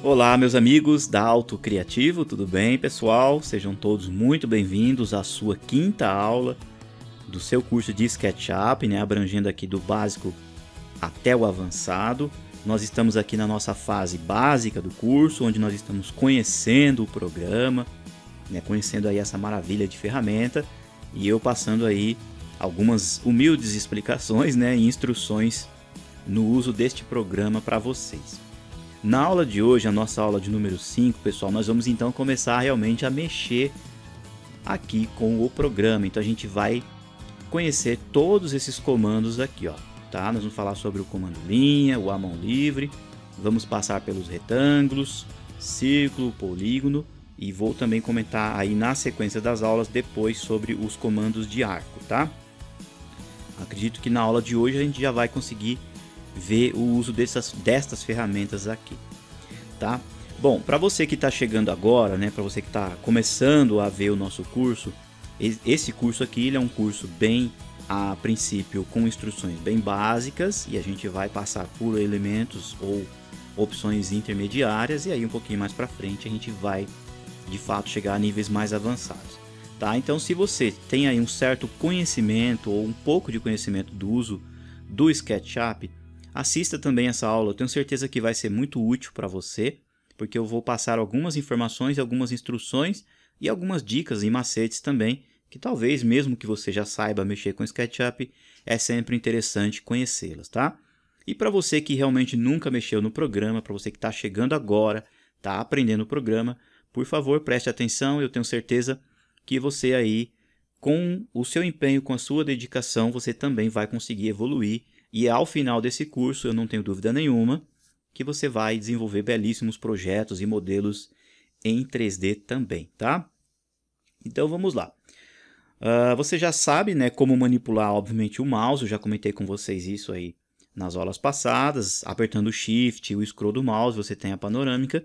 Olá, meus amigos da Auto Criativo, tudo bem, pessoal? Sejam todos muito bem-vindos à sua quinta aula do seu curso de SketchUp, né? Abrangendo aqui do básico até o avançado. Nós estamos aqui na nossa fase básica do curso, onde nós estamos conhecendo o programa, né? Conhecendo aí essa maravilha de ferramenta, e eu passando aí algumas humildes explicações, né? E instruções no uso deste programa para vocês. Na aula de hoje, a nossa aula de número 5, pessoal, nós vamos então começar realmente a mexer aqui com o programa. Então a gente vai conhecer todos esses comandos aqui, ó, tá? Nós vamos falar sobre o comando linha, o a mão livre, vamos passar pelos retângulos, círculo, polígono, e vou também comentar aí na sequência das aulas depois sobre os comandos de arco, tá? Acredito que na aula de hoje a gente já vai conseguir ver o uso destas ferramentas aqui, tá? Bom, para você que está chegando agora, né, para você que está começando a ver o nosso curso, esse curso aqui ele é um curso bem, a princípio, com instruções bem básicas, e a gente vai passar por elementos ou opções intermediárias, e aí um pouquinho mais para frente a gente vai, de fato, chegar a níveis mais avançados, tá? Então, se você tem aí um certo conhecimento ou um pouco de conhecimento do uso do SketchUp, assista também essa aula, eu tenho certeza que vai ser muito útil para você, porque eu vou passar algumas informações, algumas instruções e algumas dicas e macetes também, que talvez mesmo que você já saiba mexer com SketchUp, é sempre interessante conhecê-las, tá? E para você que realmente nunca mexeu no programa, para você que está chegando agora, está aprendendo o programa, por favor, preste atenção, eu tenho certeza que você aí, com o seu empenho, com a sua dedicação, você também vai conseguir evoluir. E ao final desse curso, eu não tenho dúvida nenhuma que você vai desenvolver belíssimos projetos e modelos em 3D também, tá? Então vamos lá. Você já sabe, né, como manipular, obviamente, o mouse. Eu já comentei com vocês isso aí nas aulas passadas. Apertando o Shift e o Scroll do mouse, você tem a panorâmica.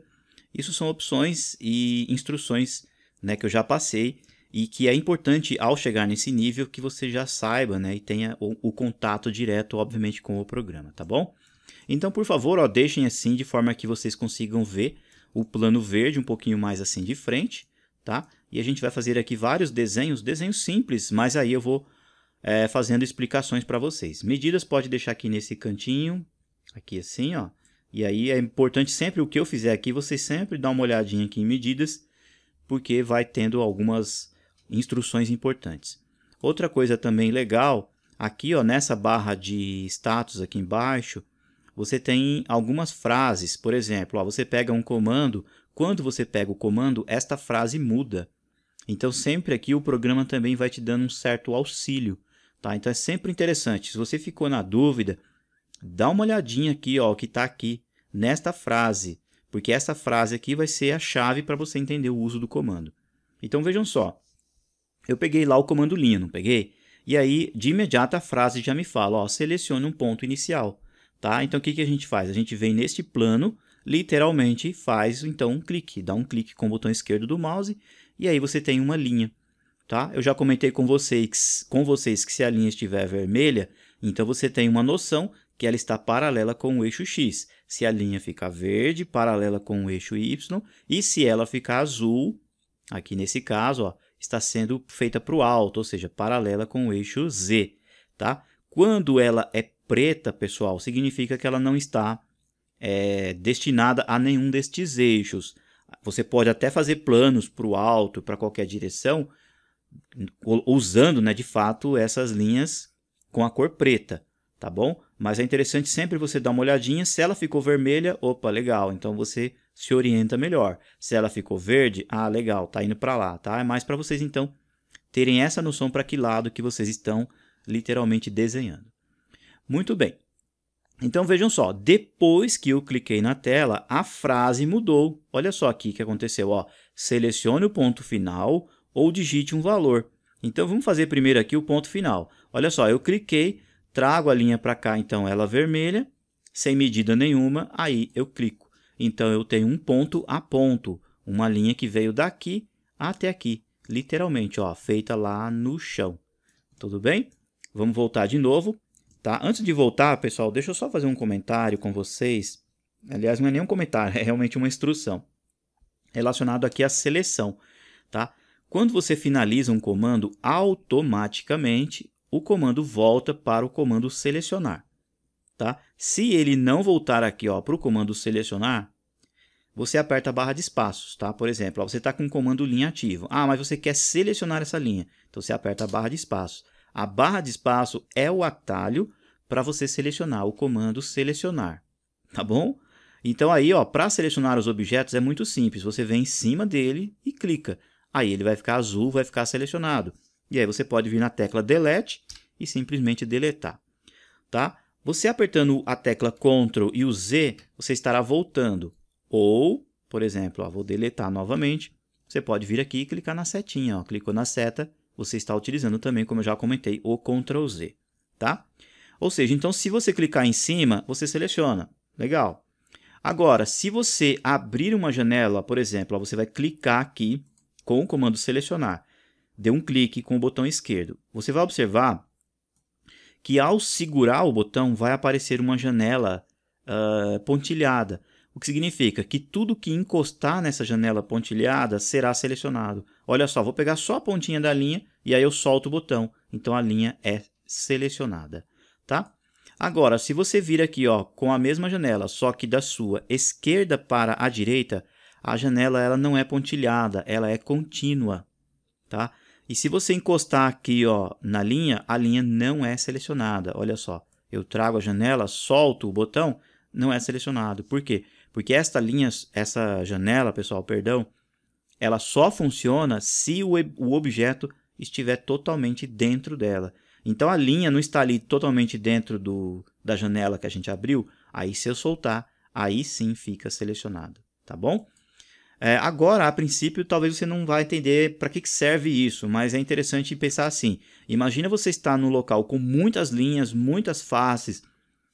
Isso são opções e instruções, né, que eu já passei. E que é importante, ao chegar nesse nível, que você já saiba, né, e tenha o contato direto, obviamente, com o programa, tá bom? Então, por favor, ó, deixem assim, de forma que vocês consigam ver o plano verde um pouquinho mais assim de frente, tá? E a gente vai fazer aqui vários desenhos simples, mas aí eu vou fazendo explicações para vocês. Medidas pode deixar aqui nesse cantinho, aqui assim, ó. E aí é importante sempre o que eu fizer aqui, vocês sempre dão uma olhadinha aqui em medidas, porque vai tendo algumas instruções importantes. Outra coisa também legal, aqui ó, nessa barra de status aqui embaixo, você tem algumas frases. Por exemplo, ó, você pega um comando, quando você pega o comando, esta frase muda. Então sempre aqui o programa também vai te dando um certo auxílio, tá? Então é sempre interessante, se você ficou na dúvida, dá uma olhadinha aqui, ó, o que está aqui nesta frase, porque essa frase aqui vai ser a chave para você entender o uso do comando. Então vejam só, eu peguei lá o comando linha, não peguei? E aí, de imediato, a frase já me fala, ó, selecione um ponto inicial, tá? Então, o que a gente faz? A gente vem neste plano, literalmente faz, então, um clique. Dá um clique com o botão esquerdo do mouse, e aí você tem uma linha, tá? Eu já comentei com vocês que se a linha estiver vermelha, então você tem uma noção que ela está paralela com o eixo X. Se a linha ficar verde, paralela com o eixo Y, e se ela ficar azul, aqui nesse caso, ó, está sendo feita para o alto, ou seja, paralela com o eixo Z, tá? Quando ela é preta, pessoal, significa que ela não está destinada a nenhum destes eixos. Você pode até fazer planos para o alto, para qualquer direção, usando, né, de fato, essas linhas com a cor preta, tá bom? Mas é interessante sempre você dar uma olhadinha, se ela ficou vermelha, opa, legal, então você se orienta melhor. Se ela ficou verde, ah, legal, tá indo para lá, tá? É mais para vocês, então, terem essa noção para que lado que vocês estão literalmente desenhando. Muito bem. Então, vejam só, depois que eu cliquei na tela, a frase mudou. Olha só aqui o que aconteceu, ó. Selecione o ponto final ou digite um valor. Então, vamos fazer primeiro aqui o ponto final. Olha só, eu cliquei, trago a linha para cá, então, ela vermelha, sem medida nenhuma, aí eu clico. Então, eu tenho um ponto a ponto, uma linha que veio daqui até aqui, literalmente, ó, feita lá no chão. Tudo bem? Vamos voltar de novo, tá? Antes de voltar, pessoal, deixa eu só fazer um comentário com vocês Aliás, não é nem um comentário, é realmente uma instrução. Relacionado aqui à seleção, tá? Quando você finaliza um comando, automaticamente o comando volta para o comando selecionar, tá? Se ele não voltar aqui para o comando selecionar, você aperta a barra de espaços, tá? Por exemplo, você está com o comando linha ativo. Ah, mas você quer selecionar essa linha. Então, você aperta a barra de espaços. A barra de espaço é o atalho para você selecionar o comando selecionar, tá bom? Então, aí, para selecionar os objetos é muito simples. Você vem em cima dele e clica. Aí, ele vai ficar azul, vai ficar selecionado. E aí, você pode vir na tecla Delete e simplesmente deletar, tá? Você apertando a tecla Ctrl e o Z, você estará voltando. Ou, por exemplo, vou deletar novamente, você pode vir aqui e clicar na setinha. Clicou na seta, você está utilizando também, como eu já comentei, o Ctrl Z. Tá? Ou seja, então se você clicar em cima, você seleciona. Legal. Agora, se você abrir uma janela, por exemplo, você vai clicar aqui com o comando selecionar. Dê um clique com o botão esquerdo. Você vai observar que ao segurar o botão vai aparecer uma janela pontilhada. O que significa que tudo que encostar nessa janela pontilhada será selecionado. Olha só, vou pegar só a pontinha da linha e aí eu solto o botão. Então, a linha é selecionada. Tá? Agora, se você vir aqui com a mesma janela, só que da sua esquerda para a direita, a janela ela não é pontilhada, ela é contínua. Tá? E se você encostar aqui na linha, a linha não é selecionada. Olha só, eu trago a janela, solto o botão, não é selecionado. Por quê? Porque essa janela, pessoal, perdão, ela só funciona se o objeto estiver totalmente dentro dela. Então, a linha não está ali totalmente dentro da janela que a gente abriu. Aí, se eu soltar, aí sim fica selecionado. Tá bom? Agora, a princípio, talvez você não vai entender para que serve isso, mas é interessante pensar assim. Imagina você estar num local com muitas linhas, muitas faces,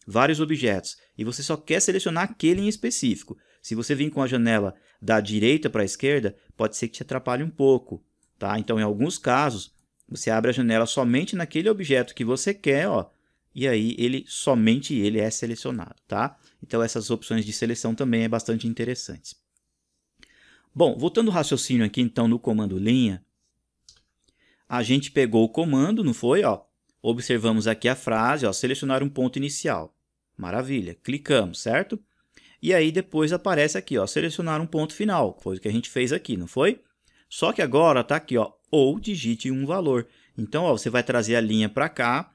vários objetos, e você só quer selecionar aquele em específico. Se você vir com a janela da direita para a esquerda, pode ser que te atrapalhe um pouco. Tá? Então, em alguns casos, você abre a janela somente naquele objeto que você quer, e aí somente ele é selecionado. Tá? Então, essas opções de seleção também é bastante interessantes. Bom, voltando ao raciocínio aqui, então, no comando linha, a gente pegou o comando, não foi? Observamos aqui a frase, selecionar um ponto inicial. Maravilha, clicamos, certo? E aí depois aparece aqui, selecionar um ponto final, foi o que a gente fez aqui, não foi? Só que agora está aqui, ou digite um valor. Então, você vai trazer a linha para cá,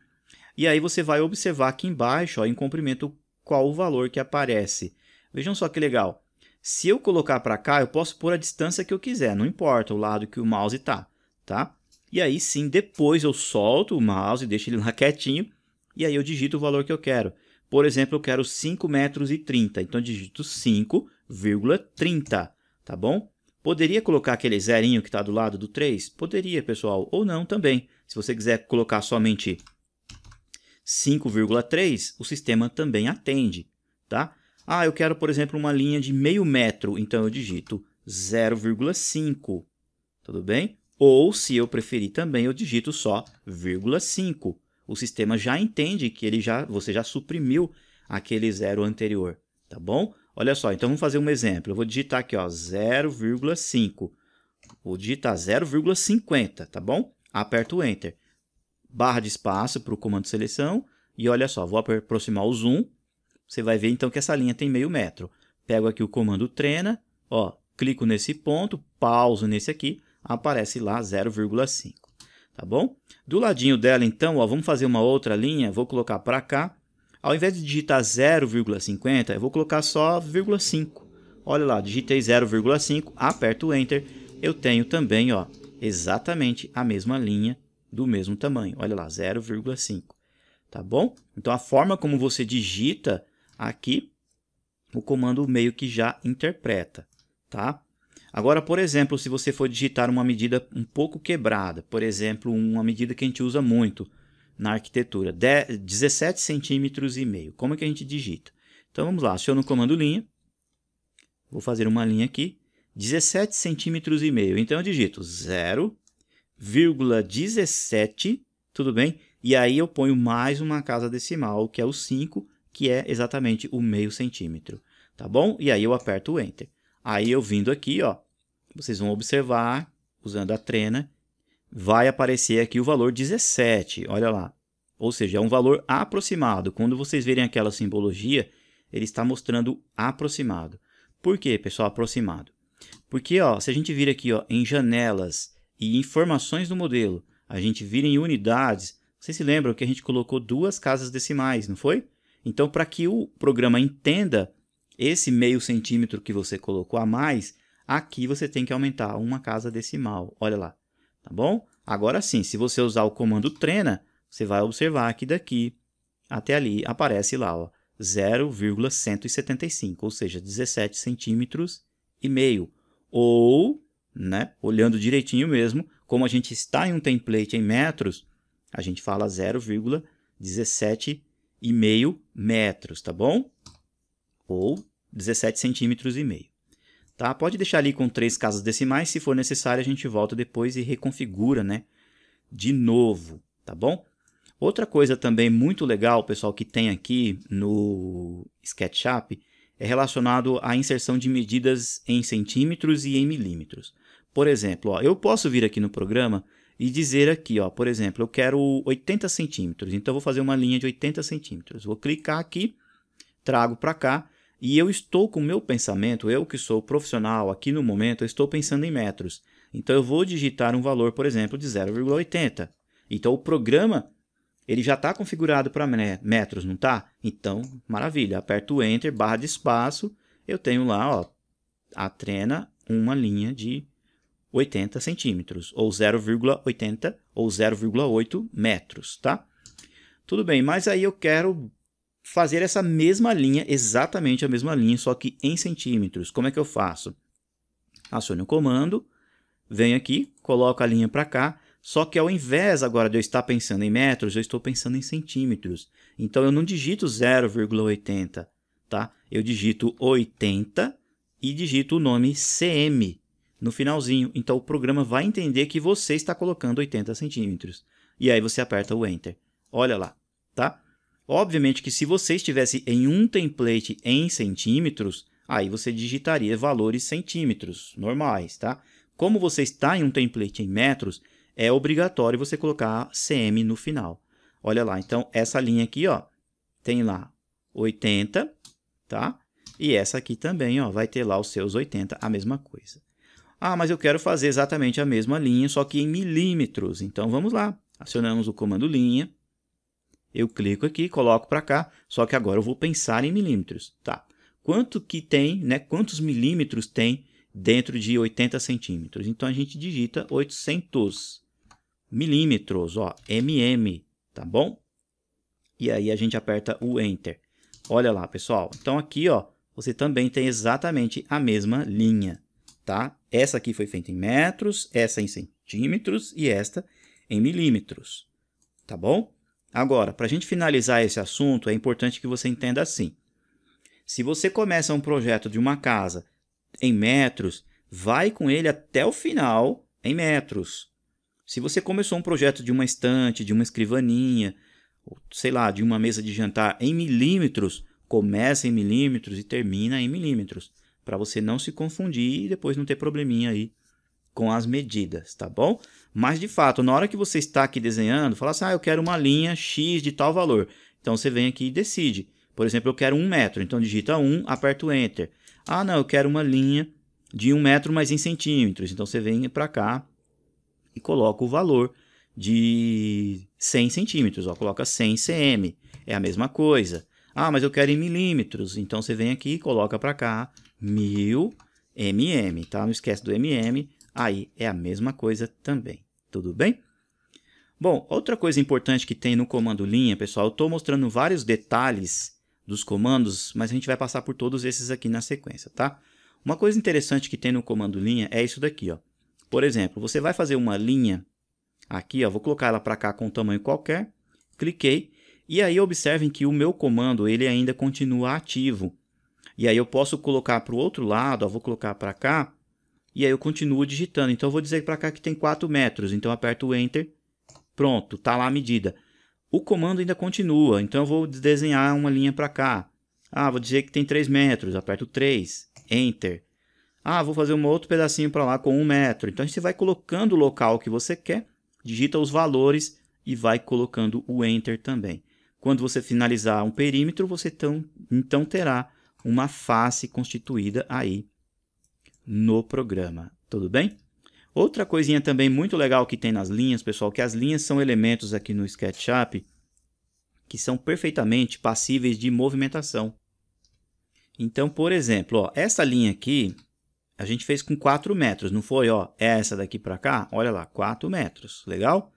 e aí você vai observar aqui embaixo, em comprimento, qual o valor que aparece. Vejam só que legal. Se eu colocar para cá, eu posso pôr a distância que eu quiser, não importa o lado que o mouse está, tá? E aí sim, depois eu solto o mouse, deixo ele lá quietinho, e aí eu digito o valor que eu quero. Por exemplo, eu quero 5,30 metros, então eu digito 5,30, tá bom? Poderia colocar aquele zerinho que está do lado do 3? Poderia, pessoal, ou não também. Se você quiser colocar somente 5,3, o sistema também atende, tá? Eu quero, por exemplo, uma linha de meio metro, então eu digito 0,5, tudo bem? Ou, se eu preferir também, eu digito só 0,5. O sistema já entende que você já suprimiu aquele zero anterior, tá bom? Olha só, então vamos fazer um exemplo. Eu vou digitar aqui 0,5. Vou digitar 0,50, tá bom? Aperto o Enter. Barra de espaço para o comando de seleção. E olha só, vou aproximar o zoom. Você vai ver então que essa linha tem meio metro. Pego aqui o comando treina, clico nesse ponto, pauso nesse aqui, aparece lá 0,5. Tá bom? Do ladinho dela, então, vamos fazer uma outra linha, vou colocar para cá. Ao invés de digitar 0,50, eu vou colocar só 0,5. Olha lá, digitei 0,5, aperto o Enter, eu tenho também exatamente a mesma linha do mesmo tamanho. Olha lá, 0,5. Tá bom? Então, a forma como você digita aqui, o comando meio que já interpreta. Tá? Agora, por exemplo, se você for digitar uma medida um pouco quebrada, por exemplo, uma medida que a gente usa muito na arquitetura, 17,5 centímetros, como é que a gente digita? Então, vamos lá, aciono o comando linha, vou fazer uma linha aqui, 17,5 centímetros, então eu digito 0,17, tudo bem? E aí eu ponho mais uma casa decimal, que é o 5, que é exatamente o meio centímetro. tá bom? E aí eu aperto o Enter. Aí eu vindo aqui, ó, vocês vão observar, usando a trena, vai aparecer aqui o valor 17, olha lá. Ou seja, é um valor aproximado. Quando vocês verem aquela simbologia, ele está mostrando aproximado. Por quê, pessoal, aproximado? Porque ó, se a gente vir aqui ó, em janelas e informações do modelo, a gente vir em unidades, vocês se lembram que a gente colocou 2 casas decimais, não foi? Então, para que o programa entenda esse meio centímetro que você colocou a mais, aqui você tem que aumentar uma casa decimal. Olha lá, tá bom? Agora sim, se você usar o comando trena, você vai observar que daqui até ali aparece lá, ó, 0,175, ou seja, 17 centímetros e meio. Ou, né, olhando direitinho mesmo, como a gente está em um template em metros, a gente fala 0,17,5 metros, tá bom? Ou 17 centímetros e meio. Tá? Pode deixar ali com 3 casas decimais, se for necessário a gente volta depois e reconfigura, né, de novo, tá bom? Outra coisa também muito legal, pessoal, que tem aqui no SketchUp é relacionado à inserção de medidas em centímetros e em milímetros. Por exemplo, ó, eu posso vir aqui no programa e dizer aqui, ó, por exemplo, eu quero 80 centímetros, então eu vou fazer uma linha de 80 centímetros. Vou clicar aqui, trago para cá e eu estou com o meu pensamento, eu que sou profissional aqui no momento, eu estou pensando em metros. Então eu vou digitar um valor, por exemplo, de 0,80. Então o programa ele já está configurado para metros, não está? Então, maravilha. Aperto o Enter, barra de espaço, eu tenho lá, ó, a trena, uma linha de 80 centímetros, ou 0,80 ou 0,8 metros, tá? Tudo bem, mas aí eu quero fazer essa mesma linha, exatamente a mesma linha, só que em centímetros. Como é que eu faço? Acione o comando, venho aqui, coloco a linha para cá, só que ao invés agora de eu estar pensando em metros, eu estou pensando em centímetros. Então eu não digito 0,80, tá? Eu digito 80 e digito o nome cm no finalzinho. Então o programa vai entender que você está colocando 80 centímetros. E aí você aperta o Enter. Olha lá, tá? Obviamente que se você estivesse em um template em centímetros, aí você digitaria valores centímetros normais, tá? Como você está em um template em metros, é obrigatório você colocar cm no final. Olha lá, então essa linha aqui, ó, tem lá 80, tá? E essa aqui também, ó, vai ter lá os seus 80, a mesma coisa. Ah, mas eu quero fazer exatamente a mesma linha, só que em milímetros. Então vamos lá, acionamos o comando linha, eu clico aqui, coloco para cá, só que agora eu vou pensar em milímetros, tá? Quanto que tem, né? Quantos milímetros tem dentro de 80 centímetros? Então a gente digita 800 milímetros, ó, mm, tá bom? E aí a gente aperta o Enter. Olha lá, pessoal. Então aqui, ó, você também tem exatamente a mesma linha, tá? Essa aqui foi feita em metros, essa em centímetros e esta em milímetros, tá bom? Agora, para a gente finalizar esse assunto, é importante que você entenda assim. Se você começa um projeto de uma casa em metros, vai com ele até o final em metros. Se você começou um projeto de uma estante, de uma escrivaninha, sei lá, de uma mesa de jantar em milímetros, começa em milímetros e termina em milímetros, para você não se confundir e depois não ter probleminha aí com as medidas, tá bom? Mas, de fato, na hora que você está aqui desenhando, fala assim, eu quero uma linha X de tal valor. Então, você vem aqui e decide. Por exemplo, eu quero 1 metro, então digita 1, aperta o Enter. Ah, não, eu quero uma linha de 1 metro, mas em centímetros. Então, você vem para cá e coloca o valor de 100 centímetros. Ó, coloca 100 cm, é a mesma coisa. Ah, mas eu quero em milímetros. Então, você vem aqui e coloca para cá 1000 mm, tá? Não esquece do mm, aí é a mesma coisa também. Tudo bem? Bom, outra coisa importante que tem no comando linha, pessoal, eu estou mostrando vários detalhes dos comandos, mas a gente vai passar por todos esses aqui na sequência, tá? Uma coisa interessante que tem no comando linha é isso daqui, ó. Por exemplo, você vai fazer uma linha aqui, ó, vou colocar ela para cá com um tamanho qualquer, cliquei, e aí observem que o meu comando ele ainda continua ativo. E aí eu posso colocar para o outro lado, ó, vou colocar para cá, e aí eu continuo digitando. Então eu vou dizer para cá que tem 4 metros, então eu aperto o Enter, pronto, está lá a medida. O comando ainda continua, então eu vou desenhar uma linha para cá. Ah, vou dizer que tem 3 metros, aperto 3, Enter. Ah, vou fazer um outro pedacinho para lá com 1 metro. Então, você vai colocando o local que você quer, digita os valores e vai colocando o Enter também. Quando você finalizar um perímetro, você então terá uma face constituída aí no programa. Tudo bem? Outra coisinha também muito legal que tem nas linhas, pessoal, que as linhas são elementos aqui no SketchUp que são perfeitamente passíveis de movimentação. Então, por exemplo, ó, essa linha aqui, a gente fez com 4 metros, não foi? Ó, essa daqui para cá, olha lá, 4 metros, legal?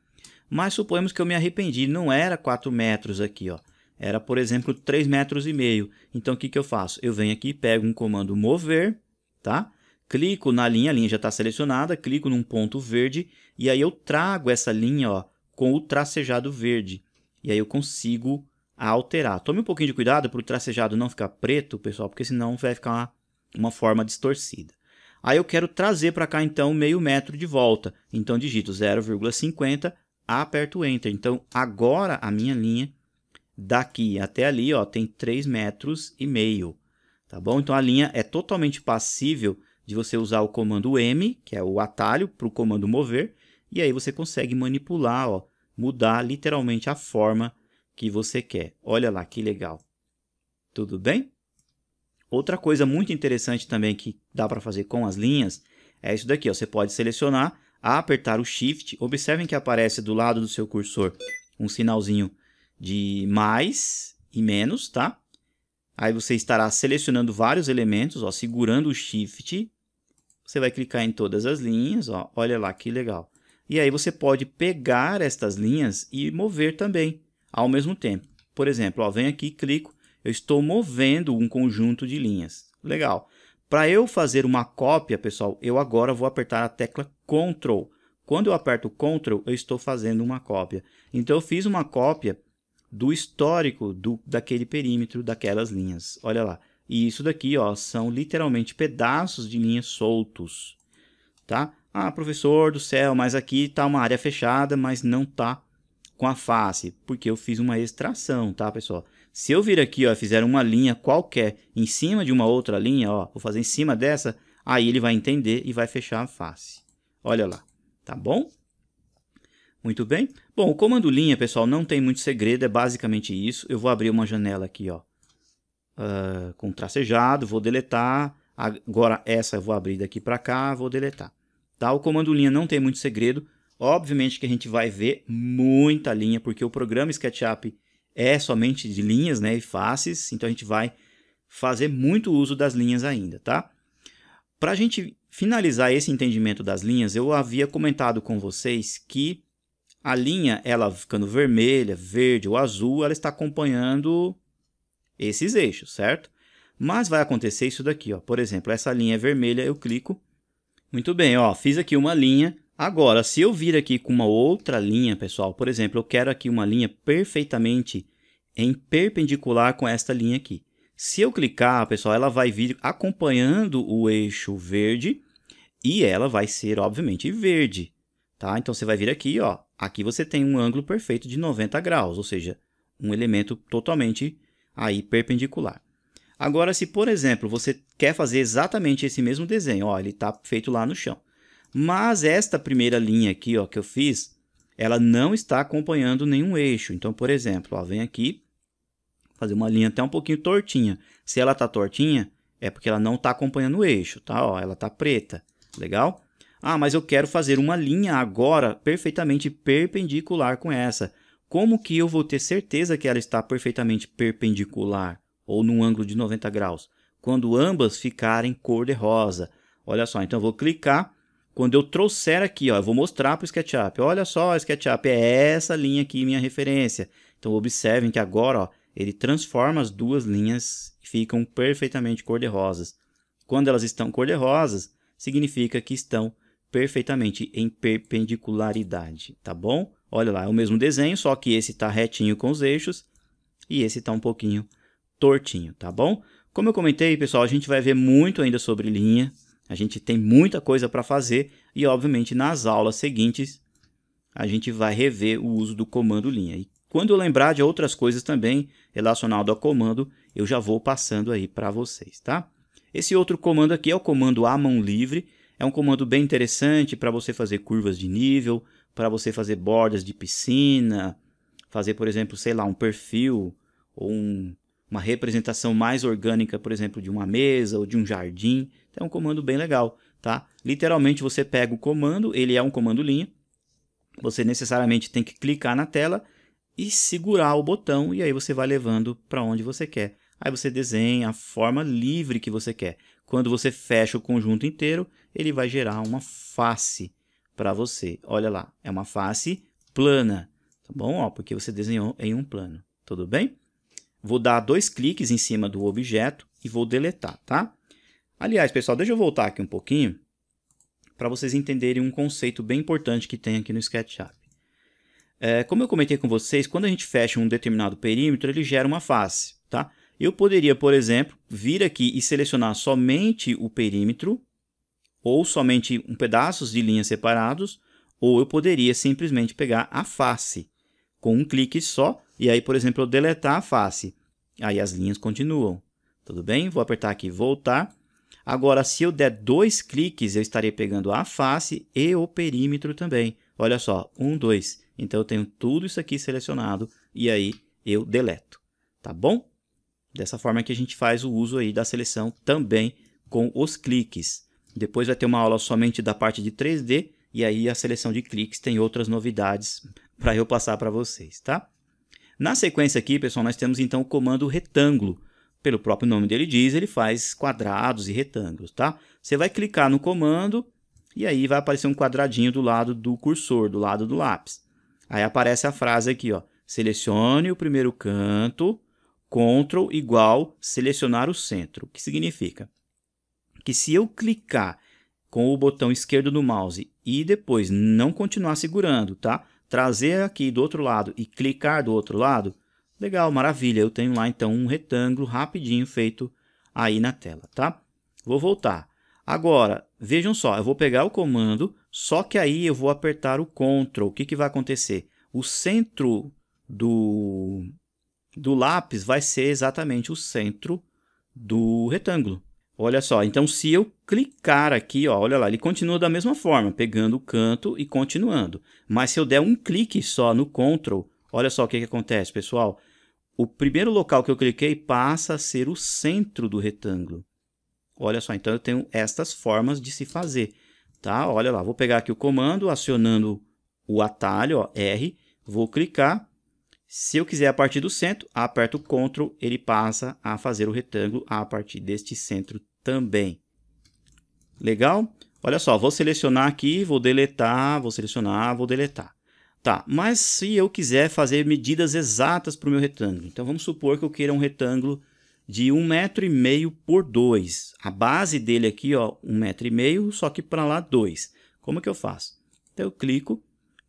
Mas suponhamos que eu me arrependi, não era 4 metros aqui, ó. Era, por exemplo, 3,5 metros. Então, o que eu faço? Eu venho aqui, pego um comando mover, tá? Clico na linha, a linha já está selecionada, clico num ponto verde e aí eu trago essa linha, ó, com o tracejado verde. E aí eu consigo alterar. Tome um pouquinho de cuidado para o tracejado não ficar preto, pessoal, porque senão vai ficar uma forma distorcida. Aí eu quero trazer para cá, então, meio metro de volta. Então, digito 0,50, aperto Enter. Então, agora a minha linha daqui até ali, ó, tem 3,5 metros. Tá bom? Então, a linha é totalmente passível de você usar o comando M, que é o atalho para o comando mover, e aí você consegue manipular, ó, mudar literalmente a forma que você quer. Olha lá que legal. Tudo bem? Outra coisa muito interessante também que dá para fazer com as linhas é isso daqui. Ó. Você pode selecionar, apertar o Shift. Observem que aparece do lado do seu cursor um sinalzinho de mais e menos, tá? Aí você estará selecionando vários elementos, ó, segurando o Shift. Você vai clicar em todas as linhas, ó. Olha lá que legal. E aí você pode pegar estas linhas e mover também, ao mesmo tempo. Por exemplo, ó, venho aqui, clico, eu estou movendo um conjunto de linhas. Legal. Para eu fazer uma cópia, pessoal, eu agora vou apertar a tecla Ctrl. Quando eu aperto Ctrl, eu estou fazendo uma cópia. Então, eu fiz uma cópia do histórico daquele perímetro, daquelas linhas. Olha lá. E isso daqui, ó, são literalmente pedaços de linhas soltos. Tá? Ah, professor do céu, mas aqui está uma área fechada, mas não está com a face, porque eu fiz uma extração, tá, pessoal? Se eu vir aqui, ó, fizer uma linha qualquer em cima de uma outra linha, ó, vou fazer em cima dessa, aí ele vai entender e vai fechar a face. Olha lá, tá bom? Muito bem. Bom, o comando linha, pessoal, não tem muito segredo, é basicamente isso. Eu vou abrir uma janela aqui, ó, com tracejado, vou deletar. Agora essa eu vou abrir daqui para cá, vou deletar. Tá? O comando linha não tem muito segredo. Obviamente que a gente vai ver muita linha, porque o programa SketchUp é somente de linhas, né, e faces. Então, a gente vai fazer muito uso das linhas ainda. Tá? Para a gente finalizar esse entendimento das linhas, eu havia comentado com vocês que a linha, ela ficando vermelha, verde ou azul, ela está acompanhando esses eixos, certo? Mas vai acontecer isso daqui, ó. Por exemplo, essa linha é vermelha, eu clico. Muito bem, ó, fiz aqui uma linha. Agora, se eu vir aqui com uma outra linha, pessoal, por exemplo, eu quero aqui uma linha perfeitamente em perpendicular com esta linha aqui. Se eu clicar, pessoal, ela vai vir acompanhando o eixo verde e ela vai ser, obviamente, verde. Tá? Então, você vai vir aqui, ó. Aqui você tem um ângulo perfeito de 90 graus, ou seja, um elemento totalmente aí perpendicular. Agora, se, por exemplo, você quer fazer exatamente esse mesmo desenho, ó, ele está feito lá no chão. Mas esta primeira linha aqui, ó, que eu fiz, ela não está acompanhando nenhum eixo. Então, por exemplo, ó, vem aqui, fazer uma linha até um pouquinho tortinha. Se ela está tortinha, é porque ela não está acompanhando o eixo, tá? Ó, ela está preta. Legal? Ah, mas eu quero fazer uma linha agora perfeitamente perpendicular com essa. Como que eu vou ter certeza que ela está perfeitamente perpendicular? Ou num ângulo de 90 graus, quando ambas ficarem cor-de-rosa. Olha só, então eu vou clicar, quando eu trouxer aqui, ó, eu vou mostrar para o SketchUp, olha só, SketchUp, é essa linha aqui, minha referência. Então observem que agora, ó, ele transforma as duas linhas e ficam perfeitamente cor-de-rosas. Quando elas estão cor-de-rosas, significa que estão perfeitamente em perpendicularidade, tá bom? Olha lá, é o mesmo desenho, só que esse está retinho com os eixos e esse está um pouquinho tortinho, tá bom? Como eu comentei, pessoal, a gente vai ver muito ainda sobre linha. A gente tem muita coisa para fazer e, obviamente, nas aulas seguintes, a gente vai rever o uso do comando linha. E Quando eu lembrar de outras coisas também relacionadas ao comando, eu já vou passando aí para vocês, tá? Esse outro comando aqui é o comando à mão livre. É um comando bem interessante para você fazer curvas de nível, para você fazer bordas de piscina, fazer, por exemplo, sei lá, um perfil ou uma representação mais orgânica, por exemplo, de uma mesa ou de um jardim. Então, é um comando bem legal, tá? Literalmente, você pega o comando, ele é um comando linha. Você necessariamente tem que clicar na tela e segurar o botão, e aí você vai levando para onde você quer. Aí você desenha a forma livre que você quer. Quando você fecha o conjunto inteiro, ele vai gerar uma face para você. Olha lá, é uma face plana, tá bom? Ó, porque você desenhou em um plano, tudo bem? Vou dar 2 cliques em cima do objeto e vou deletar, tá? Aliás, pessoal, deixa eu voltar aqui um pouquinho para vocês entenderem um conceito bem importante que tem aqui no SketchUp. Como eu comentei com vocês, quando a gente fecha um determinado perímetro, ele gera uma face, tá? Eu poderia, por exemplo, vir aqui e selecionar somente o perímetro, ou somente pedaços de linhas separados, ou eu poderia simplesmente pegar a face com um clique só, e aí, por exemplo, eu deletar a face. Aí as linhas continuam, tudo bem? Vou apertar aqui voltar. Agora, se eu der 2 cliques, eu estarei pegando a face e o perímetro também. Olha só, 1, 2. Então, eu tenho tudo isso aqui selecionado e aí eu deleto, tá bom? Dessa forma que a gente faz o uso aí da seleção também com os cliques. Depois vai ter uma aula somente da parte de 3D e aí a seleção de cliques tem outras novidades para eu passar para vocês, tá? Na sequência aqui, pessoal, nós temos então o comando retângulo. Pelo próprio nome dele diz, ele faz quadrados e retângulos, tá? Você vai clicar no comando e aí vai aparecer um quadradinho do lado do cursor, do lado do lápis. Aí aparece a frase aqui, ó, selecione o primeiro canto, Ctrl igual selecionar o centro. O que significa? Que se eu clicar com o botão esquerdo do mouse e depois não continuar segurando, tá? Trazer aqui do outro lado e clicar do outro lado, legal, maravilha, eu tenho lá então um retângulo rapidinho feito aí na tela, tá? Vou voltar. Agora, vejam só, eu vou pegar o comando, só que aí eu vou apertar o Ctrl. O que vai acontecer? O centro do lápis vai ser exatamente o centro do retângulo. Olha só, então se eu clicar aqui, ó, olha lá, ele continua da mesma forma, pegando o canto e continuando. Mas se eu der um clique só no Ctrl, olha só o que acontece, pessoal. O primeiro local que eu cliquei passa a ser o centro do retângulo. Olha só, então eu tenho estas formas de se fazer, tá? Olha lá, vou pegar aqui o comando, acionando o atalho, ó, R, vou clicar. Se eu quiser a partir do centro, aperto o Ctrl, ele passa a fazer o retângulo a partir deste centro também. Legal? Olha só, vou selecionar aqui, vou deletar, vou selecionar, vou deletar. Tá, mas se eu quiser fazer medidas exatas para o meu retângulo, então vamos supor que eu queira um retângulo de 1,5 m por 2. A base dele aqui, ó, 1,5 m, só que para lá 2. Como que eu faço? Então eu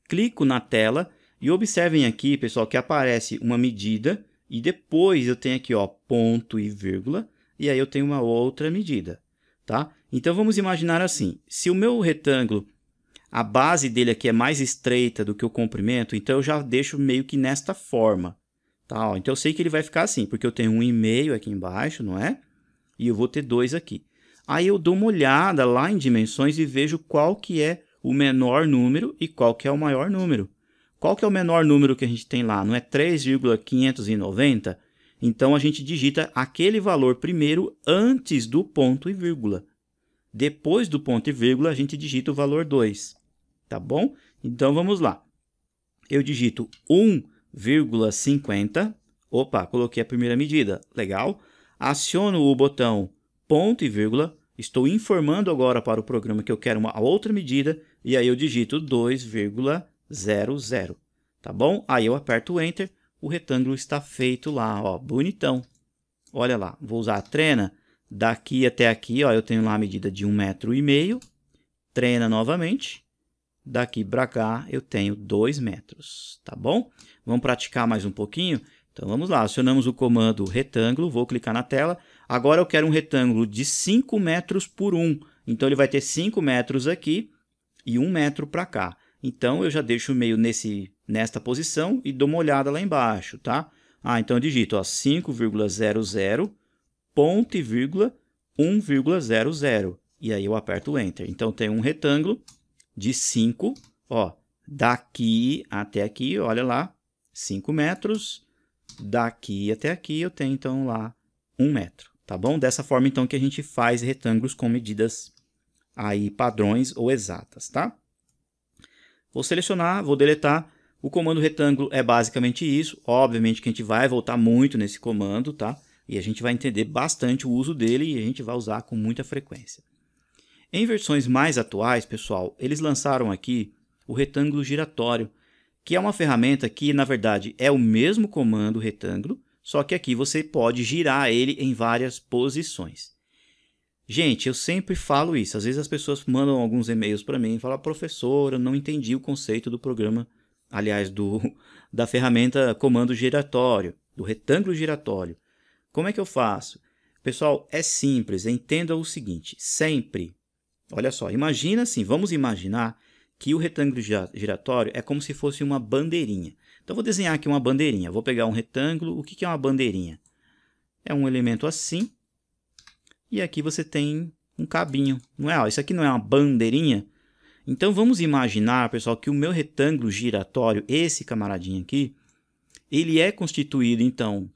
clico na tela e observem aqui, pessoal, que aparece uma medida e depois eu tenho aqui, ó, ponto e vírgula, e aí eu tenho uma outra medida, tá? Então vamos imaginar assim, se o meu retângulo, a base dele aqui é mais estreita do que o comprimento, então eu já deixo meio que nesta forma, tá? Ó, então eu sei que ele vai ficar assim, porque eu tenho 1,5 aqui embaixo, não é? E eu vou ter 2 aqui. Aí eu dou uma olhada lá em dimensões e vejo qual que é o menor número e qual que é o maior número. Qual que é o menor número que a gente tem lá? Não é 3,590? Então, a gente digita aquele valor primeiro antes do ponto e vírgula. Depois do ponto e vírgula, a gente digita o valor 2. Tá bom? Então, vamos lá. Eu digito 1,50. Opa, coloquei a primeira medida. Legal. Aciono o botão ponto e vírgula. Estou informando agora para o programa que eu quero uma outra medida. E aí eu digito 2,00. Tá bom? Aí eu aperto o Enter. O retângulo está feito lá, ó, bonitão. Olha lá, vou usar a trena. Daqui até aqui, ó, eu tenho lá a medida de 1,5 m. Trena novamente. Daqui para cá eu tenho 2 metros, tá bom? Vamos praticar mais um pouquinho? Então vamos lá, acionamos o comando retângulo, vou clicar na tela. Agora eu quero um retângulo de 5 metros por 1. Então ele vai ter 5 metros aqui e 1 metro para cá. Então, eu já deixo o meio nesta posição e dou uma olhada lá embaixo, tá? Então eu digito 5,00, ponto e vírgula, 1,00. E aí eu aperto o Enter. Então, tem um retângulo de 5, daqui até aqui, olha lá, 5 metros. Daqui até aqui eu tenho, então, lá 1 metro, tá bom? Dessa forma, então, que a gente faz retângulos com medidas aí padrões ou exatas, tá? Vou selecionar, vou deletar. O comando retângulo é basicamente isso. Obviamente que a gente vai voltar muito nesse comando, tá? E a gente vai entender bastante o uso dele e a gente vai usar com muita frequência. Em versões mais atuais, pessoal, eles lançaram aqui o retângulo giratório, que é uma ferramenta que, na verdade, é o mesmo comando retângulo, só que aqui você pode girar ele em várias posições. Gente, eu sempre falo isso. Às vezes as pessoas mandam alguns e-mails para mim e falam: professor, eu não entendi o conceito do programa, aliás, da ferramenta comando giratório, do retângulo giratório. Como é que eu faço? Pessoal, é simples. Entenda o seguinte, sempre, olha só, imagina assim, vamos imaginar que o retângulo giratório é como se fosse uma bandeirinha. Então, vou desenhar aqui uma bandeirinha. Vou pegar um retângulo. O que é uma bandeirinha? É um elemento assim. E aqui você tem um cabinho. Não é? Isso aqui não é uma bandeirinha? Então, vamos imaginar, pessoal, que o meu retângulo giratório, esse camaradinho aqui, ele é constituído, então,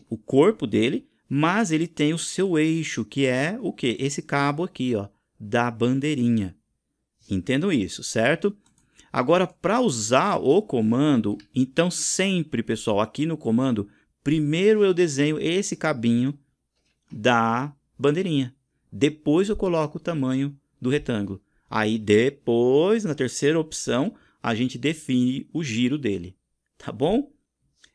o corpo dele, mas ele tem o seu eixo, que é o quê? Esse cabo aqui, da bandeirinha. Entendam isso, certo? Agora, para usar o comando, então sempre, pessoal, aqui no comando, primeiro eu desenho esse cabinho da bandeirinha. Depois eu coloco o tamanho do retângulo. Aí depois, na terceira opção, a gente define o giro dele. Tá bom?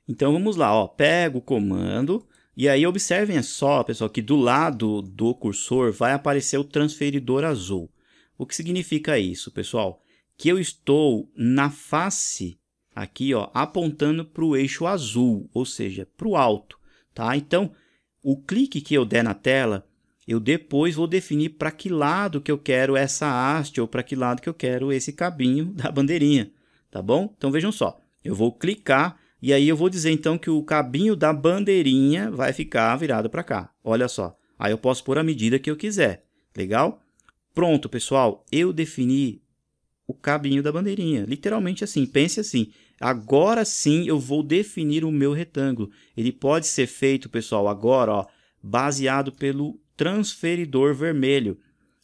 Então vamos lá, pego o comando e aí observem só, pessoal, que do lado do cursor vai aparecer o transferidor azul. O que significa isso, pessoal? Que eu estou na face aqui, apontando para o eixo azul, ou seja, para o alto, tá? Então, o clique que eu der na tela, eu depois vou definir para que lado que eu quero essa haste ou para que lado que eu quero esse cabinho da bandeirinha, tá bom? Então, vejam só, eu vou clicar e aí eu vou dizer então que o cabinho da bandeirinha vai ficar virado para cá. Olha só, aí eu posso pôr a medida que eu quiser, legal? Pronto, pessoal, eu defini o cabinho da bandeirinha, literalmente assim, pense assim. Agora sim eu vou definir o meu retângulo. Ele pode ser feito, pessoal, agora, baseado pelo transferidor vermelho.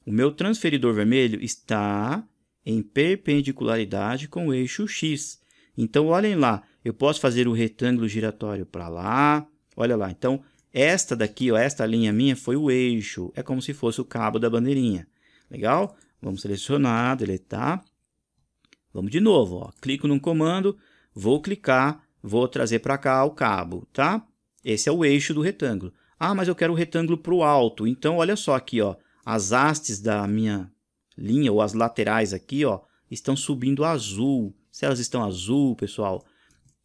O meu transferidor vermelho está em perpendicularidade com o eixo X. Então, olhem lá, eu posso fazer o retângulo giratório para lá, olha lá. Então, esta daqui, esta linha minha foi o eixo, é como se fosse o cabo da bandeirinha. Legal? Vamos selecionar, deletar. Vamos de novo, clico num comando, vou clicar, vou trazer para cá o cabo, tá? Esse é o eixo do retângulo. Mas eu quero o retângulo para o alto. Então, olha só aqui, as hastes da minha linha, ou as laterais aqui, estão subindo azul. Se elas estão azul, pessoal,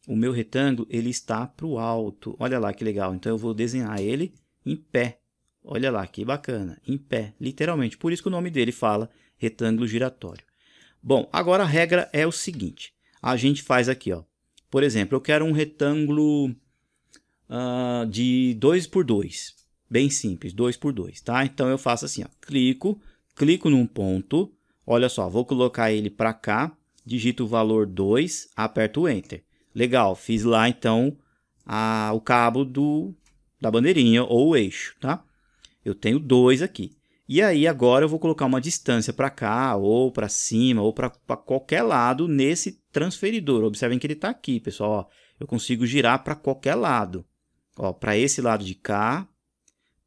o meu retângulo ele está para o alto. Olha lá que legal. Então, eu vou desenhar ele em pé. Olha lá, que bacana, em pé, literalmente. Por isso que o nome dele fala retângulo giratório. Bom, agora a regra é o seguinte. A gente faz aqui, por exemplo, eu quero um retângulo de 2 por 2. Bem simples, 2 por 2, tá? Então, eu faço assim, clico num ponto. Olha só, vou colocar ele para cá, digito o valor 2, aperto o Enter. Legal, fiz lá, então, o cabo da bandeirinha ou o eixo, tá? Eu tenho 2 aqui. E aí, agora eu vou colocar uma distância para cá, ou para cima, ou para qualquer lado nesse transferidor. Observem que ele está aqui, pessoal. Eu consigo girar para qualquer lado. Para esse lado de cá,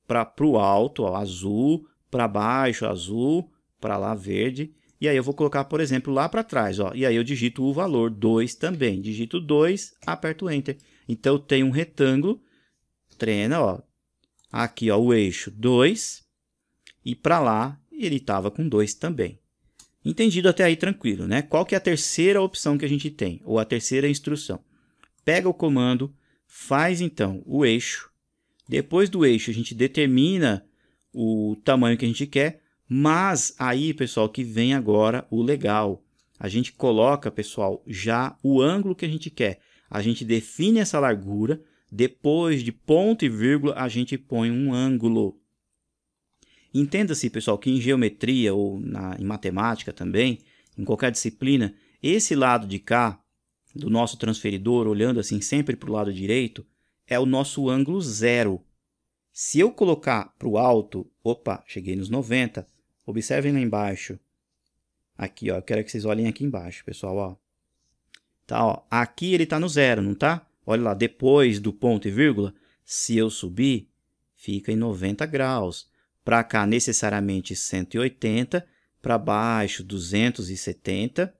para o alto, azul, para baixo, azul, para lá, verde. E aí eu vou colocar, por exemplo, lá para trás. E aí eu digito o valor 2 também. Digito 2, aperto Enter. Então, eu tenho um retângulo, treina, aqui, o eixo 2, e para lá ele estava com 2 também. Entendido até aí, tranquilo, né? Qual que é a terceira opção que a gente tem, ou a terceira instrução? Pega o comando, faz então o eixo. Depois do eixo, a gente determina o tamanho que a gente quer, mas aí, pessoal, que vem agora o legal. a gente coloca, pessoal, já o ângulo que a gente quer. A gente define essa largura, depois de ponto e vírgula, a gente põe um ângulo. Entenda-se, pessoal, que em geometria ou em matemática também, em qualquer disciplina, esse lado de cá, do nosso transferidor, olhando assim sempre para o lado direito, é o nosso ângulo zero. Se eu colocar para o alto, opa, cheguei nos 90, observem lá embaixo. Aqui, ó, eu quero que vocês olhem aqui embaixo, pessoal, ó. Tá, ó, aqui ele está no zero, não tá? Olha lá, depois do ponto e vírgula, se eu subir, fica em 90 graus. Para cá, necessariamente 180, para baixo 270.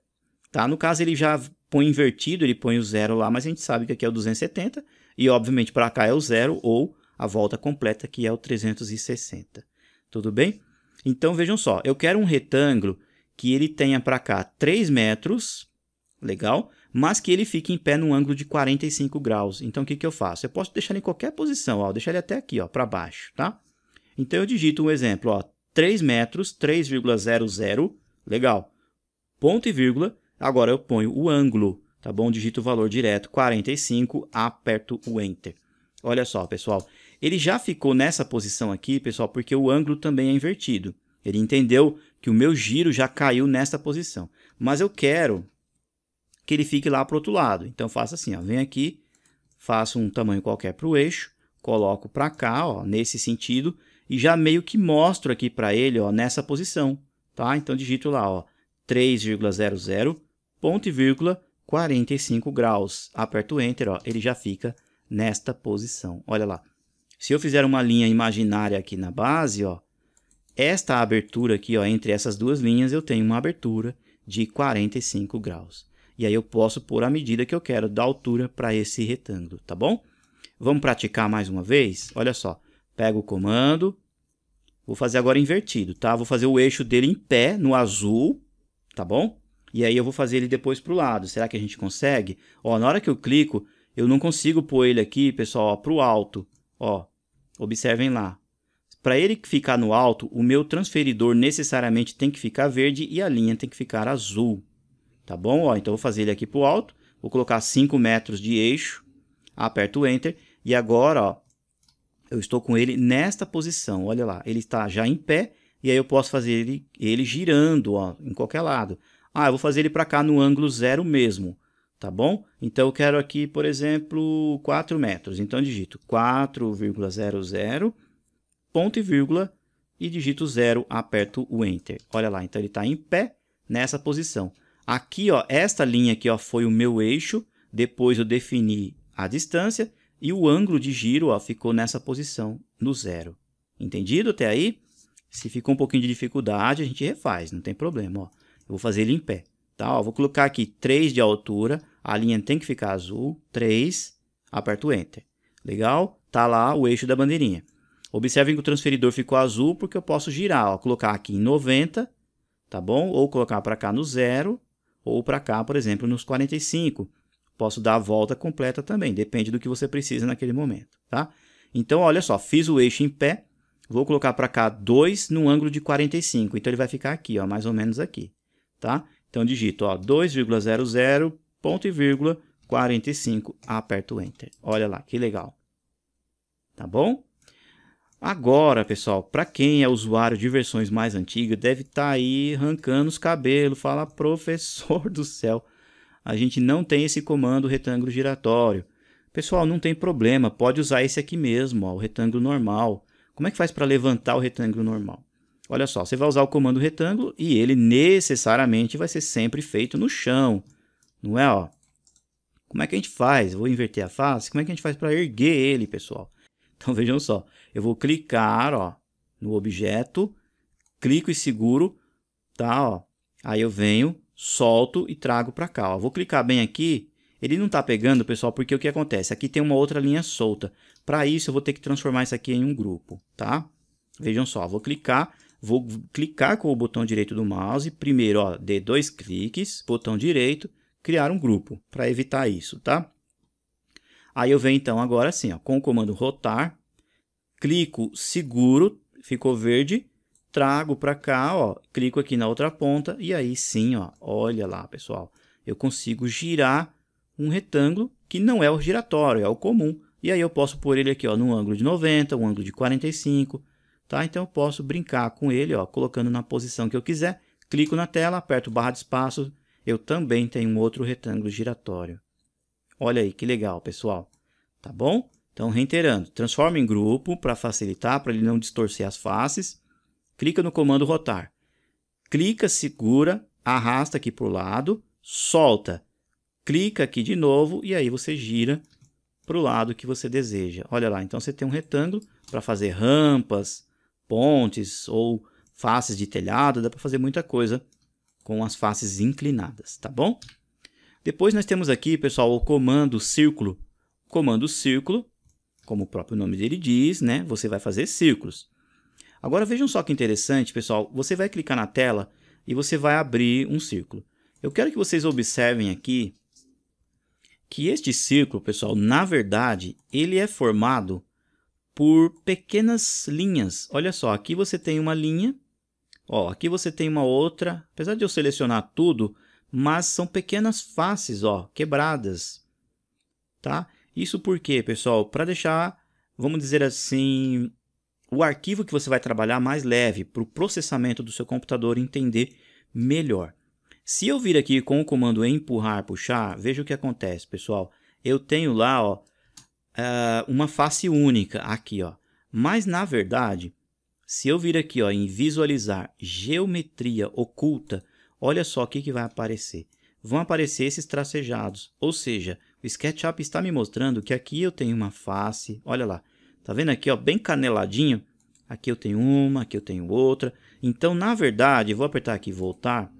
Tá? No caso, ele já põe invertido, ele põe o zero lá, mas a gente sabe que aqui é o 270. E, obviamente, para cá é o zero ou a volta completa, que é o 360. Tudo bem? Então, vejam só, eu quero um retângulo que ele tenha para cá 3 metros, legal, mas que ele fique em pé num ângulo de 45 graus. Então, o que eu faço? Eu posso deixar ele em qualquer posição, ó, deixar ele até aqui, ó, para baixo, tá? Então, eu digito um exemplo, ó, 3 metros, 3,00, legal, ponto e vírgula, agora eu ponho o ângulo, tá bom? Digito o valor direto, 45, aperto o Enter. Olha só, pessoal, ele já ficou nessa posição aqui, pessoal, porque o ângulo também é invertido. Ele entendeu que o meu giro já caiu nessa posição, mas eu quero que ele fique lá para o outro lado. Então, faço assim, ó, venho aqui, faço um tamanho qualquer para o eixo, coloco para cá, ó, nesse sentido, e já meio que mostro aqui para ele, ó, nessa posição, tá? Então, digito lá, ó, 3,00, ponto e vírgula, 45 graus. Aperto Enter, ó, ele já fica nesta posição. Olha lá. Se eu fizer uma linha imaginária aqui na base, ó, esta abertura aqui, ó, entre essas duas linhas, eu tenho uma abertura de 45 graus. E aí eu posso pôr a medida que eu quero da altura para esse retângulo, tá bom? Vamos praticar mais uma vez? Olha só, pego o comando, vou fazer agora invertido, tá? Vou fazer o eixo dele em pé, no azul, tá bom? E aí eu vou fazer ele depois para o lado. Será que a gente consegue? Ó, na hora que eu clico, eu não consigo pôr ele aqui, pessoal, para o alto. Ó, observem lá. Para ele ficar no alto, o meu transferidor necessariamente tem que ficar verde e a linha tem que ficar azul. Tá bom? Ó, então, eu vou fazer ele aqui para o alto. Vou colocar 5 metros de eixo. Aperto o Enter. E agora, ó, eu estou com ele nesta posição. Olha lá, ele está já em pé. E aí eu posso fazer ele girando, ó, em qualquer lado. Ah, eu vou fazer ele para cá no ângulo zero mesmo. Tá bom? Então, eu quero aqui, por exemplo, 4 metros. Então, eu digito 4,00, ponto e vírgula, e digito 0, aperto o Enter. Olha lá, então ele está em pé nessa posição. Aqui, ó, esta linha aqui, ó, foi o meu eixo. Depois eu defini a distância e o ângulo de giro, ó, ficou nessa posição, no zero. Entendido até aí? Se ficou um pouquinho de dificuldade, a gente refaz, não tem problema. Ó. Eu vou fazer ele em pé. Tá? Ó, vou colocar aqui 3 de altura, a linha tem que ficar azul, 3, aperto o Enter. Legal? Tá lá o eixo da bandeirinha. Observem que o transferidor ficou azul porque eu posso girar, ó, colocar aqui em 90, tá bom? Ou colocar para cá no 0, ou para cá, por exemplo, nos 45. Posso dar a volta completa também, depende do que você precisa naquele momento, tá? Então, olha só, fiz o eixo em pé, vou colocar para cá 2 no ângulo de 45, então ele vai ficar aqui, ó, mais ou menos aqui, tá? Então, digito, ó, 2,00, ponto e vírgula, 45, aperto o Enter. Olha lá, que legal. Tá bom? Agora, pessoal, para quem é usuário de versões mais antigas, deve estar aí arrancando os cabelos, fala, professor do céu, a gente não tem esse comando retângulo giratório. Pessoal, não tem problema, pode usar esse aqui mesmo, ó, o retângulo normal. Como é que faz para levantar o retângulo normal? Olha só, você vai usar o comando retângulo e ele necessariamente vai ser sempre feito no chão, não é? Ó? Como é que a gente faz? Vou inverter a face. Como é que a gente faz para erguer ele, pessoal? Então, vejam só, eu vou clicar, ó, no objeto, clico e seguro, tá? Ó. Aí eu venho, solto e trago para cá. Ó. Vou clicar bem aqui, ele não está pegando, pessoal, porque o que acontece? Aqui tem uma outra linha solta. Para isso, eu vou ter que transformar isso aqui em um grupo, tá? Vejam só, vou clicar com o botão direito do mouse, primeiro, ó, dê 2 cliques, botão direito, criar um grupo, para evitar isso, tá? Aí eu venho então agora assim, ó, com o comando rotar, clico, seguro, ficou verde, trago para cá, ó, clico aqui na outra ponta e aí sim, ó, olha lá, pessoal, eu consigo girar um retângulo que não é o giratório, é o comum. E aí eu posso pôr ele aqui, ó, no ângulo de 90, um ângulo de 45, tá? Então eu posso brincar com ele, ó, colocando na posição que eu quiser. Clico na tela, aperto barra de espaço, eu também tenho um outro retângulo giratório. Olha aí que legal, pessoal. Tá bom? Então, reiterando, transforma em grupo para facilitar, para ele não distorcer as faces. Clica no comando rotar. Clica, segura, arrasta aqui para o lado, solta. Clica aqui de novo e aí você gira para o lado que você deseja. Olha lá, então você tem um retângulo para fazer rampas, pontes ou faces de telhado. Dá para fazer muita coisa com as faces inclinadas, tá bom? Depois nós temos aqui, pessoal, o comando círculo. O comando círculo, como o próprio nome dele diz, né? Você vai fazer círculos. Agora vejam só que interessante, pessoal. Você vai clicar na tela e você vai abrir um círculo. Eu quero que vocês observem aqui que este círculo, pessoal, na verdade, ele é formado por pequenas linhas. Olha só, aqui você tem uma linha, ó, aqui você tem uma outra. Apesar de eu selecionar tudo, mas são pequenas faces, ó, quebradas, tá? Isso por quê, pessoal? Para deixar, vamos dizer assim, o arquivo que você vai trabalhar mais leve, para o processamento do seu computador entender melhor. Se eu vir aqui com o comando empurrar, puxar, veja o que acontece, pessoal. Eu tenho lá, ó, uma face única aqui, ó. Mas na verdade, se eu vir aqui, ó, em visualizar geometria oculta, olha só o que vai aparecer. Vão aparecer esses tracejados, ou seja, o SketchUp está me mostrando que aqui eu tenho uma face, olha lá. Tá vendo aqui, ó, bem caneladinho? Aqui eu tenho uma, aqui eu tenho outra. Então, na verdade, vou apertar aqui voltar.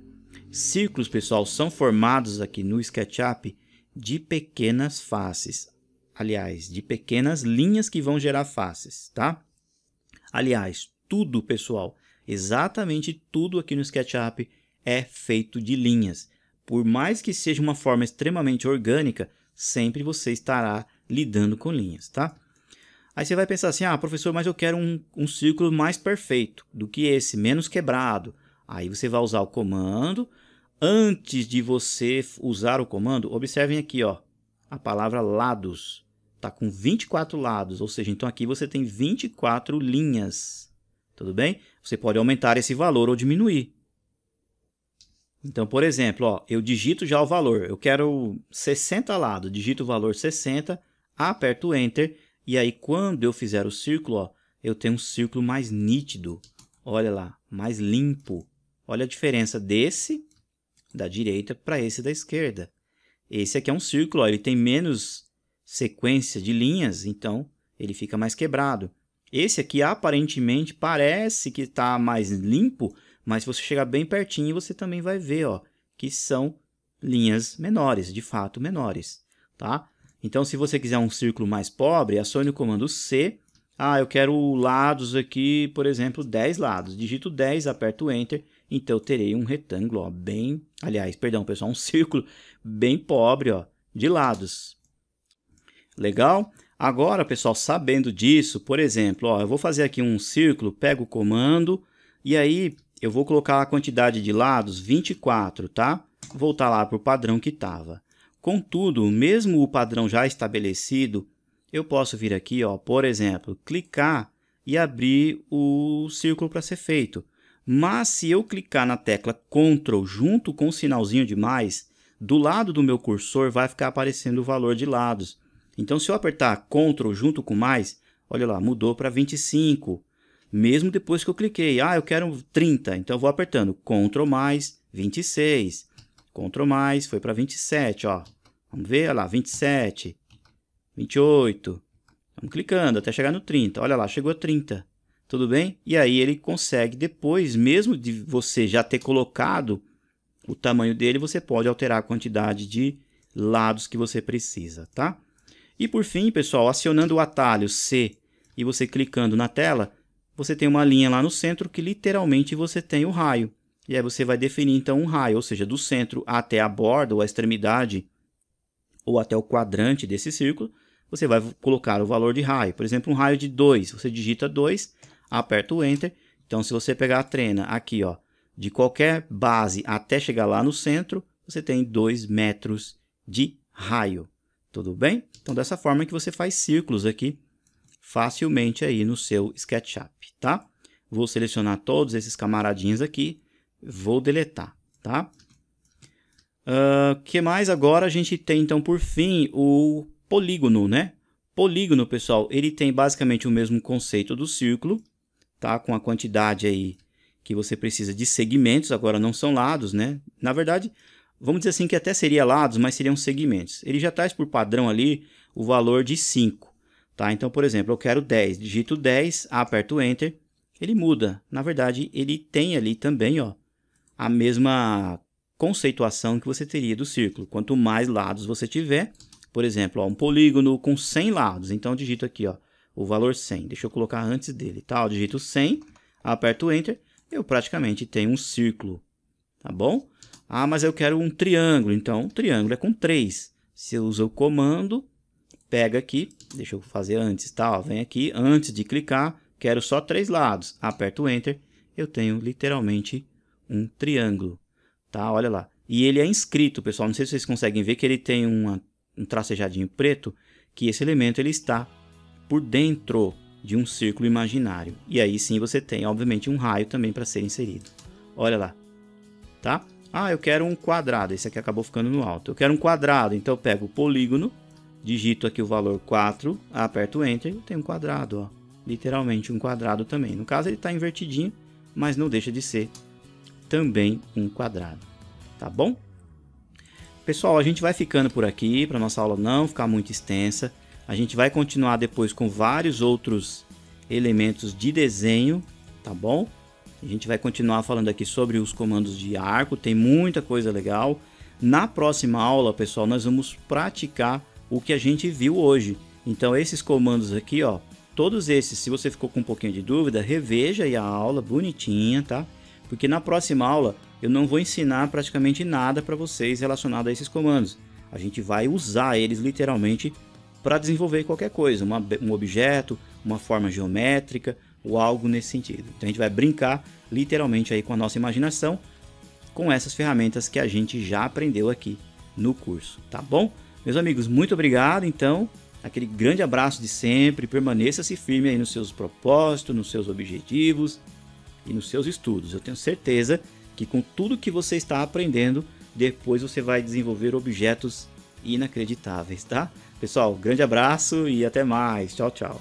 Círculos, pessoal, são formados aqui no SketchUp de pequenas faces. Aliás, de pequenas linhas que vão gerar faces, tá? Aliás, tudo, pessoal, exatamente tudo aqui no SketchUp é feito de linhas. Por mais que seja uma forma extremamente orgânica, sempre você estará lidando com linhas, tá? Aí você vai pensar assim, ah, professor, mas eu quero um círculo mais perfeito do que esse, menos quebrado. Aí você vai usar o comando. Antes de você usar o comando, observem aqui, ó, a palavra lados. Está com 24 lados, ou seja, então aqui você tem 24 linhas. Tudo bem? Você pode aumentar esse valor ou diminuir. Então, por exemplo, ó, eu digito já o valor. Eu quero 60 lados, digito o valor 60, aperto Enter. E aí, quando eu fizer o círculo, ó, eu tenho um círculo mais nítido. Olha lá, mais limpo. Olha a diferença desse da direita para esse da esquerda. Esse aqui é um círculo, ó, ele tem menos sequência de linhas, então ele fica mais quebrado. Esse aqui aparentemente parece que está mais limpo, mas se você chegar bem pertinho, você também vai ver, ó, que são linhas menores, de fato menores, tá? Então, se você quiser um círculo mais pobre, acione o comando C. Ah, eu quero lados aqui, por exemplo, 10 lados. Digito 10, aperto Enter. Então, eu terei um retângulo, ó, bem... Aliás, perdão, pessoal, um círculo bem pobre, ó, de lados. Legal? Agora, pessoal, sabendo disso, por exemplo, ó, eu vou fazer aqui um círculo, pego o comando e aí eu vou colocar a quantidade de lados, 24, tá? Voltar lá para o padrão que estava. Contudo, mesmo o padrão já estabelecido, eu posso vir aqui, ó, por exemplo, clicar e abrir o círculo para ser feito. Mas se eu clicar na tecla Ctrl junto com o sinalzinho de mais, do lado do meu cursor vai ficar aparecendo o valor de lados. Então, se eu apertar Ctrl junto com mais, olha lá, mudou para 25. Mesmo depois que eu cliquei, ah, eu quero 30, então eu vou apertando Ctrl mais 26. Ctrl mais, foi para 27, ó. Vamos ver, olha lá, 27, 28. Vamos clicando até chegar no 30. Olha lá, chegou a 30. Tudo bem? E aí ele consegue depois, mesmo de você já ter colocado o tamanho dele, você pode alterar a quantidade de lados que você precisa, tá? E por fim, pessoal, acionando o atalho C e você clicando na tela, você tem uma linha lá no centro que literalmente você tem o raio. E aí você vai definir então um raio, ou seja, do centro até a borda ou a extremidade ou até o quadrante desse círculo, você vai colocar o valor de raio. Por exemplo, um raio de 2, você digita 2, aperta o Enter. Então, se você pegar a trena aqui, ó, de qualquer base até chegar lá no centro, você tem 2 metros de raio. Tudo bem? Então, dessa forma que você faz círculos aqui facilmente aí no seu SketchUp, tá? Vou selecionar todos esses camaradinhos aqui, vou deletar, tá? Que mais agora? A gente tem, então, por fim, o polígono, né? Polígono, pessoal, ele tem basicamente o mesmo conceito do círculo, tá? Com a quantidade aí que você precisa de segmentos, agora não são lados, né? Na verdade, vamos dizer assim que até seria lados, mas seriam segmentos. Ele já traz por padrão ali o valor de 5, tá? Então, por exemplo, eu quero 10, digito 10, aperto Enter, ele muda. Na verdade, ele tem ali também, ó, a mesma conceituação que você teria do círculo. Quanto mais lados você tiver, por exemplo, ó, um polígono com 100 lados, então eu digito aqui, ó, o valor 100. Deixa eu colocar antes dele, tá? Eu digito 100, aperto Enter, eu praticamente tenho um círculo, tá bom? Ah, mas eu quero um triângulo, então o triângulo é com 3. Você usa o comando, pega aqui, deixa eu fazer antes, tá? Ó, vem aqui, antes de clicar, quero só 3 lados, aperto Enter, eu tenho literalmente um triângulo, tá? Olha lá. E ele é inscrito, pessoal, não sei se vocês conseguem ver que ele tem um tracejadinho preto, que esse elemento ele está por dentro de um círculo imaginário. E aí sim você tem, obviamente, um raio também para ser inserido. Olha lá, tá? Ah, eu quero um quadrado, esse aqui acabou ficando no alto. Eu quero um quadrado, então eu pego o polígono, digito aqui o valor 4, aperto Enter e tenho um quadrado, ó. Literalmente um quadrado também. No caso ele está invertidinho, mas não deixa de ser também um quadrado, tá bom? Pessoal, a gente vai ficando por aqui para nossa aula não ficar muito extensa. A gente vai continuar depois com vários outros elementos de desenho, tá bom? A gente vai continuar falando aqui sobre os comandos de arco, tem muita coisa legal. Na próxima aula, pessoal, nós vamos praticar o que a gente viu hoje. Então, esses comandos aqui, ó, todos esses, se você ficou com um pouquinho de dúvida, reveja aí a aula bonitinha, tá? Porque na próxima aula eu não vou ensinar praticamente nada para vocês relacionado a esses comandos. A gente vai usar eles literalmente para desenvolver qualquer coisa, um objeto, uma forma geométrica ou algo nesse sentido. Então a gente vai brincar literalmente aí com a nossa imaginação com essas ferramentas que a gente já aprendeu aqui no curso, tá bom? Meus amigos, muito obrigado, então, aquele grande abraço de sempre, permaneça-se firme aí nos seus propósitos, nos seus objetivos e nos seus estudos. Eu tenho certeza que com tudo que você está aprendendo, depois você vai desenvolver objetos inacreditáveis, tá? Pessoal, grande abraço e até mais. Tchau, tchau.